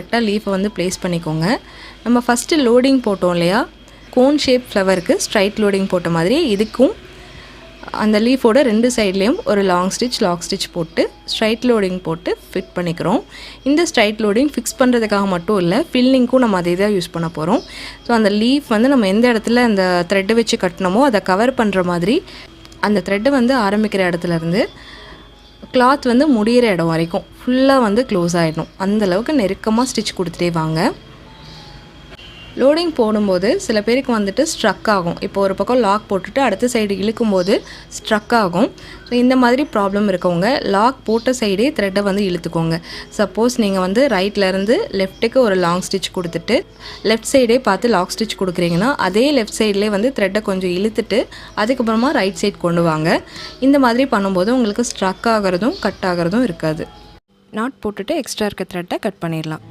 கரெக்டாக லீஃபை வந்து ப்ளேஸ் பண்ணிக்கோங்க. நம்ம ஃபஸ்ட்டு லோடிங் போட்டோம் இல்லையா, கோன் ஷேப் ஃப்ளவருக்கு ஸ்ட்ரைட் லோடிங் போட்ட மாதிரி இதுக்கும் அந்த லீஃபோட 2 சைட்லேயும் ஒரு லாக் ஸ்டிச் போட்டு ஸ்ட்ரைட் லோடிங் போட்டு ஃபிட் பண்ணிக்கிறோம். இந்த ஸ்ட்ரைட் லோடிங் ஃபிக்ஸ் பண்ணுறதுக்காக மட்டும் இல்லை, ஃபில்லிங்க்கும் நம்ம அதே தான் யூஸ் பண்ண போகிறோம். ஸோ அந்த லீஃப் வந்து நம்ம எந்த இடத்துல அந்த த்ரெட்டை வச்சு கட்டினோமோ அதை கவர் பண்ணுற மாதிரி அந்த த்ரெட்டு வந்து ஆரம்பிக்கிற இடத்துலேருந்து கிளாத் வந்து முடிகிற இடம் வரைக்கும் ஃபுல்லாக வந்து க்ளோஸ் ஆகிடணும். அந்தளவுக்கு நெருக்கமாக ஸ்டிச் கொடுத்துட்டே வாங்க. லோடிங் போடும்போது சில பேருக்கு வந்துட்டு ஸ்ட்ரக் ஆகும். இப்போ ஒரு பக்கம் லாக் போட்டுட்டு அடுத்த சைடு இழுக்கும்போது ஸ்ட்ரக் ஆகும். ஸோ இந்த மாதிரி ப்ராப்ளம் இருக்கவங்க லாக் போட்ட சைடே த்ரெட்டை வந்து இழுத்துக்கோங்க. சப்போஸ் நீங்கள் வந்து ரைட்லேருந்து லெஃப்ட்டுக்கு ஒரு லாங் ஸ்டிச் கொடுத்துட்டு லெஃப்ட் சைடே பார்த்து லாக் ஸ்டிச் கொடுக்குறீங்கன்னா அதே லெஃப்ட் சைட்லேயே வந்து த்ரெட்டை கொஞ்சம் இழுத்துட்டு அதுக்கப்புறமா ரைட் சைட் கொண்டு வாங்க. இந்த மாதிரி பண்ணும்போது உங்களுக்கு ஸ்ட்ரக் ஆகிறதும் கட் ஆகிறதும் இருக்காது. நாட் போட்டுட்டு எக்ஸ்ட்ரா இருக்க த்ரெட்டை கட் பண்ணிடலாம்.